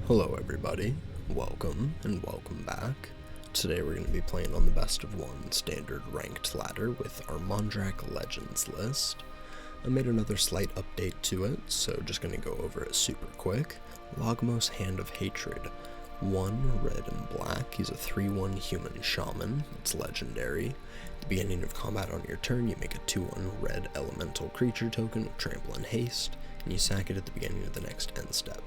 Hello everybody, welcome and welcome back. Today we're going to be playing on the best of one standard ranked ladder with our Mondrak Legends list. I made another slight update to it, so just going to go over it super quick. Logmos Hand of Hatred, 1 red and black, he's a 3/1 human shaman, it's legendary. At the beginning of combat on your turn you make a 2/1 red elemental creature token with trample and haste, and you sack it at the beginning of the next end step.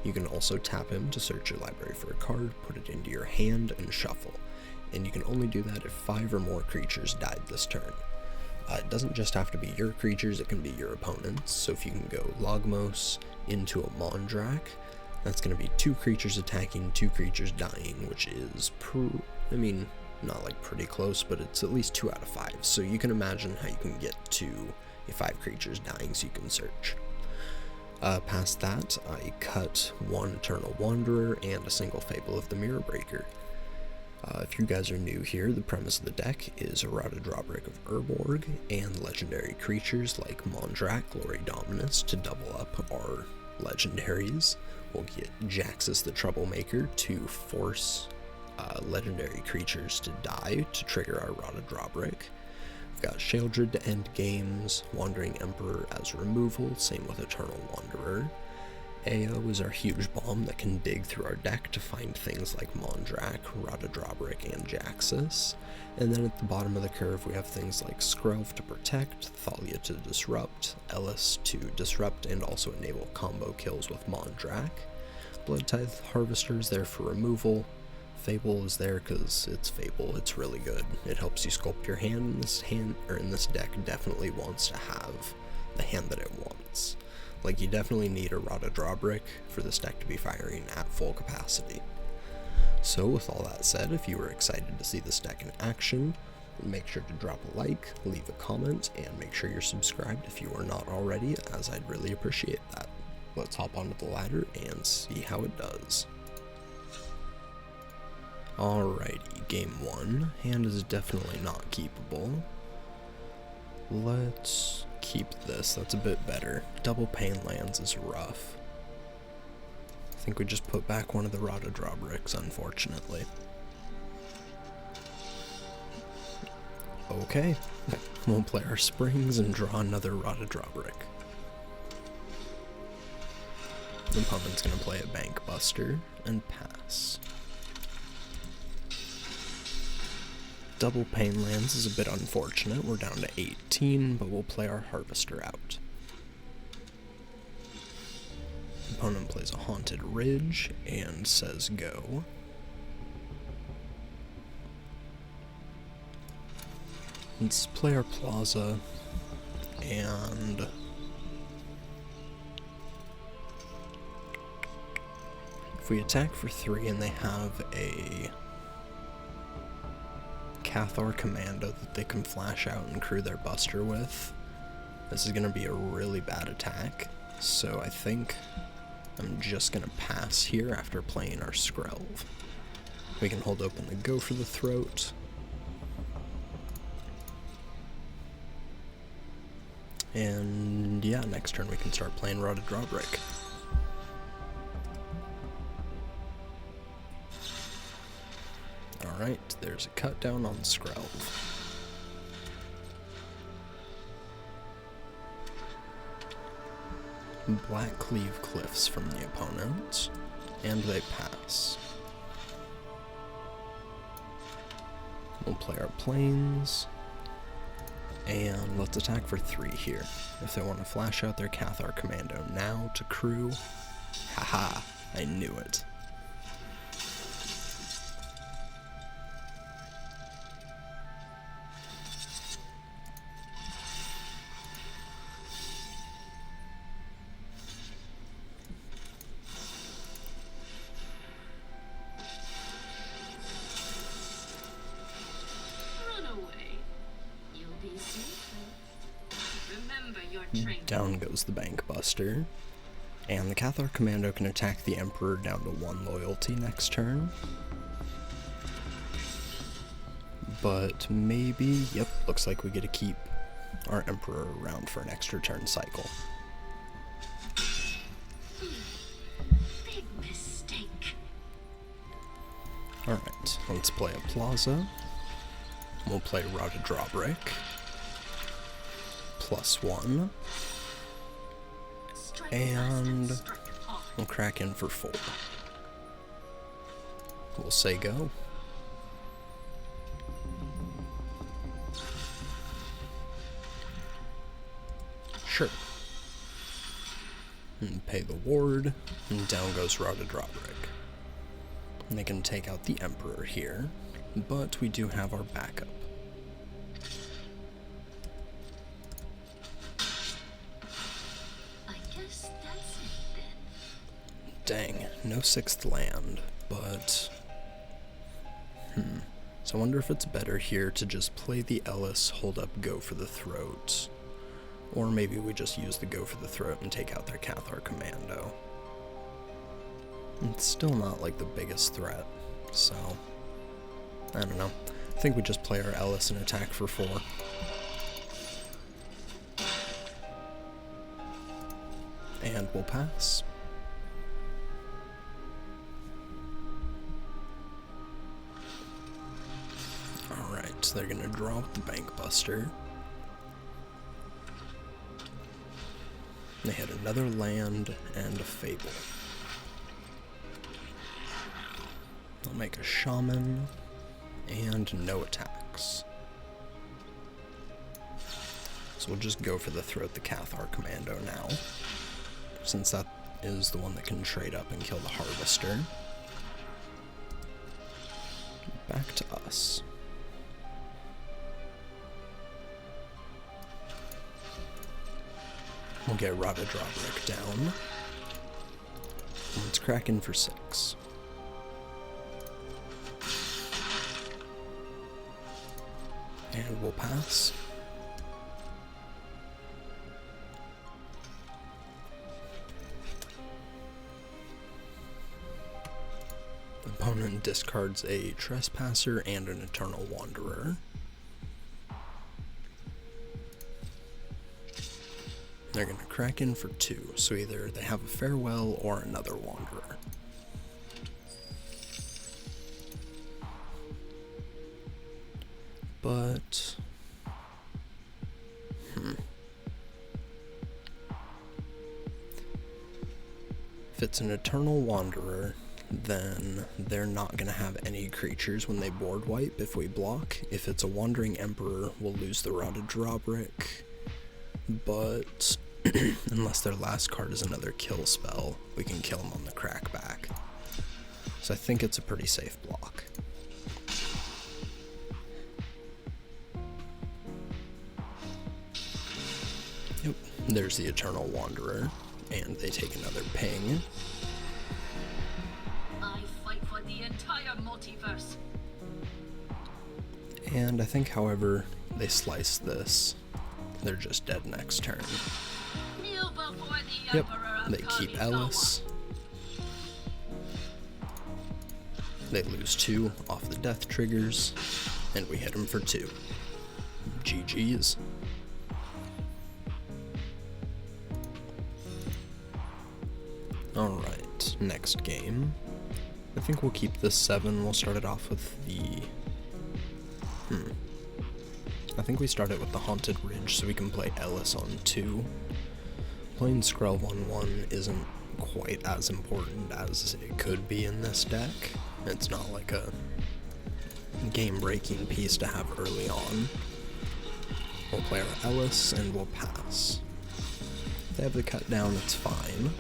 You can also tap him to search your library for a card, put it into your hand, and shuffle. And you can only do that if 5 or more creatures died this turn. It doesn't just have to be your creatures, it can be your opponents. So if you can go Logmos into a Mondrak, that's going to be 2 creatures attacking, 2 creatures dying, which is, not like pretty close, but it's at least 2 out of 5. So you can imagine how you can get to 5 creatures dying so you can search. Past that, I cut 1 Eternal Wanderer and a single Fable of the Mirror Breaker. If you guys are new here, the premise of the deck is Errata Drawbreak of Urborg and legendary creatures like Mondrak, Glory Dominus to double up our legendaries. We'll get Jaxus the Troublemaker to force legendary creatures to die to trigger our Errata Drawbreak. We've got Sheoldred to end games, Wandering Emperor as removal, same with Eternal Wanderer. AO is our huge bomb that can dig through our deck to find things like Mondrak, Errata Drawbreak, and Jaxus. And then at the bottom of the curve we have things like Skrelv to protect, Thalia to disrupt, Ellis to disrupt and also enable combo kills with Mondrak. Bloodtithe Harvester is there for removal. Fable is there because it's Fable, it's really good. It helps you sculpt your hand, and this deck definitely wants to have the hand that it wants. Like, you definitely need a Errata Drawbreak for this deck to be firing at full capacity. So with all that said, if you were excited to see this deck in action, make sure to drop a like, leave a comment, and make sure you're subscribed if you are not already, as I'd really appreciate that. Let's hop onto the ladder and see how it does. Alrighty, game 1. Hand is definitely not keepable. Let's keep this, that's a bit better. Double Pain Lands is rough. I think we just put back one of the Errata Drawbricks, unfortunately. Okay, we'll play our Springs and draw another Errata Drawbrick. The opponent's gonna play a Bank Buster and pass. Double Pain Lands is a bit unfortunate, we're down to 18, but we'll play our Harvester out. Opponent plays a Haunted Ridge and says go. Let's play our Plaza, and if we attack for 3 and they have a Cathar Commando that they can flash out and crew their Buster with, this is going to be a really bad attack, so I think I'm just going to pass here after playing our Skrelv. We can hold open the Go for the Throat, and yeah, next turn we can start playing Errata Drawbreak. Alright, there's a cut down on Skrelv. Black Cleave Cliffs from the opponent, and they pass. We'll play our Plains, and let's attack for 3 here. If they want to flash out their Cathar Commando now to crew, haha, I knew it. Down goes the Bank Buster, and the Cathar Commando can attack the Emperor down to 1 loyalty next turn. But maybe, yep, looks like we get to keep our Emperor around for an extra turn cycle. Big mistake Let's play a Plaza. We'll play Routed Drawbrick. +1. And we'll crack in for 4. We'll say go. Sure. And pay the ward, and down goes Routed Drawbrick. And they can take out the Emperor here, but we do have our backup. I guess that's it then. Dang, no 6th land, but... So I wonder if it's better here to just play the Ellis, hold up, go for the throat. Or maybe we just use the go for the throat and take out their Cathar Commando. It's still not like the biggest threat, so I don't know. I think we just play our Ellis and attack for 4. And we'll pass. Alright, so they're gonna draw with the Bank Buster. They had another land and a Fable. They'll make a Shaman and no attacks. So we'll just go for the Throat the Cathar Commando now, since that is the one that can trade up and kill the Harvester. Back to us. We'll get Routed Drawbrick down. Let's crack in for 6. And we'll pass. Opponent discards a Trespasser and an Eternal Wanderer. They're going to crack in for 2, so either they have a Farewell or another Wanderer. But... If it's an Eternal Wanderer, then they're not going to have any creatures when they board wipe if we block. If it's a Wandering Emperor, we'll lose the Routed Drawbrick. But unless their last card is another kill spell, we can kill them on the crackback. So I think it's a pretty safe block. Yep, there's the Eternal Wanderer, and they take another ping. I fight for the entire multiverse. And I think, however, they slice this, they're just dead next turn. Kneel before the Yep, Emperor of they keep Ellis. They lose 2 off the death triggers, and we hit them for 2. GG's. Alright, next game. I think we'll keep this 7. We'll start it off with the... I think we start it with the Haunted Ridge so we can play Ellis on 2. Playing Skrull 1/1 isn't quite as important as it could be in this deck. It's not like a game-breaking piece to have early on. We'll play our Ellis and we'll pass. If they have the cut down, it's fine.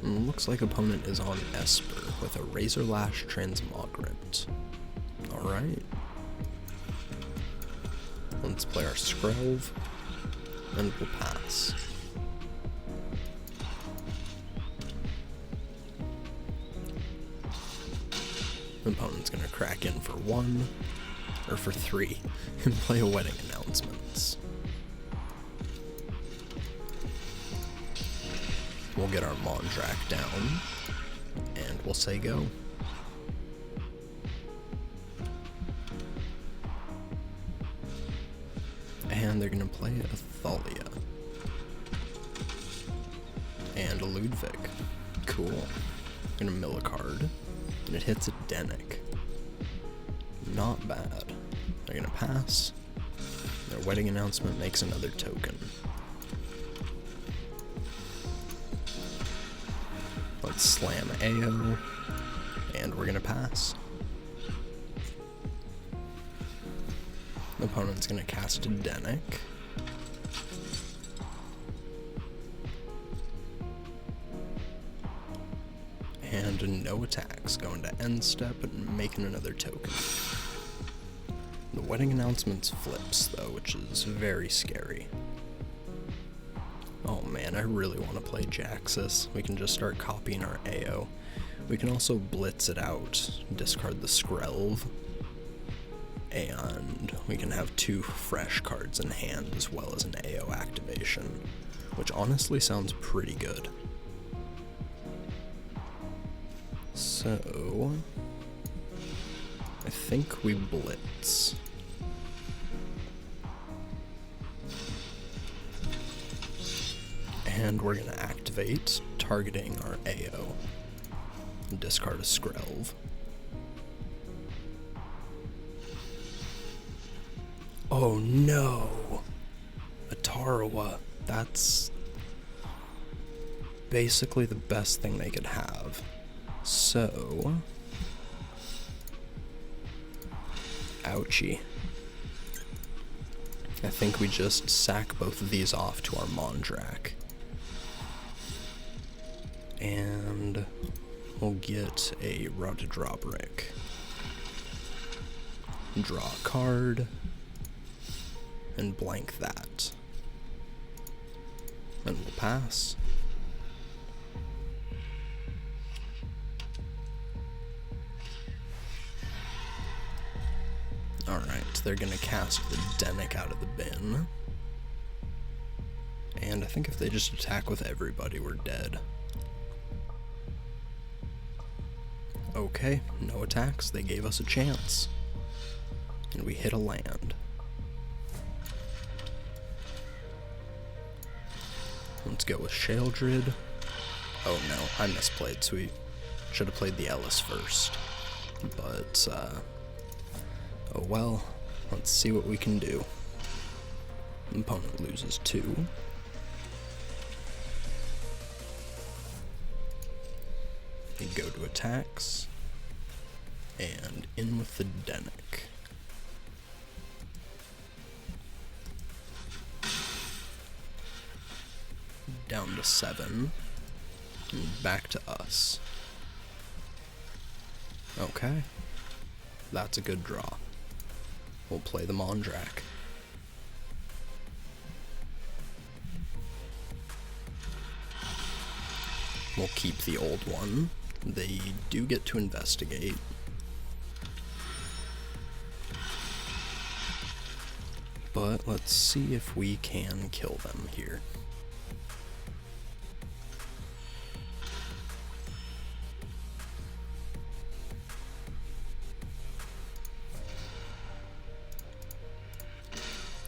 And looks like opponent is on Esper with a Razorlash Transmogrant. Alright. Let's play our Skrelv, and we'll pass. The opponent's gonna crack in for 1, or for 3, and play a Wedding Announcements. We'll get our Mondrak down, and we'll say go. And they're gonna play Athalia. And a Ludwig. Cool. I'm gonna mill a card, and it hits a Denick. Not bad. They're gonna pass. Their wedding announcement makes another token. Let's slam AO, and we're gonna pass. The opponent's gonna cast a Denick. And no attacks, going to end step and making another token. The wedding announcements flips though, which is very scary. Oh man, I really want to play Jaxus. We can just start copying our AO. We can also blitz it out, discard the Skrelv, and we can have 2 fresh cards in hand as well as an AO activation, which honestly sounds pretty good. So, I think we blitz. And we're gonna activate, targeting our AO. Discard a Skrelv. Oh no! A Tarawa. That's basically the best thing they could have. So, ouchie. I think we just sack both of these off to our Mondrak. And we'll get a Rod to Draw Brick. Draw a card. And blank that. And we'll pass. Alright, they're gonna cast the Denick out of the bin. And I think if they just attack with everybody, we're dead. Okay, no attacks, they gave us a chance. And we hit a land. Let's go with Sheoldred. Oh no, I misplayed, so we should have played the Ellis first. But, oh well, let's see what we can do. Opponent loses 2. We go to attacks, and in with the Denick. Down to 7, and back to us. Okay, that's a good draw. We'll play the Mondrak. We'll keep the old one. They do get to investigate. But let's see if we can kill them here.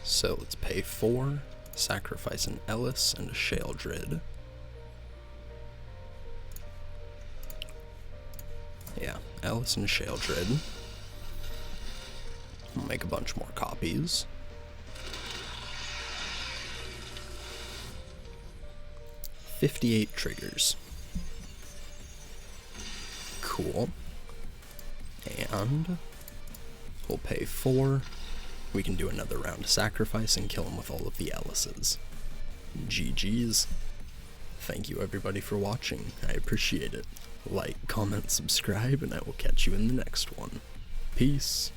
So let's pay 4, sacrifice an Ellis and a Sheoldred. Yeah, Ellis and Sheoldred. We'll make a bunch more copies. $58 triggers. Cool. And we'll pay 4. We can do another round of sacrifice and kill him with all of the Ellises. GG's. Thank you everybody for watching. I appreciate it. Like, comment, subscribe, and I will catch you in the next one. Peace.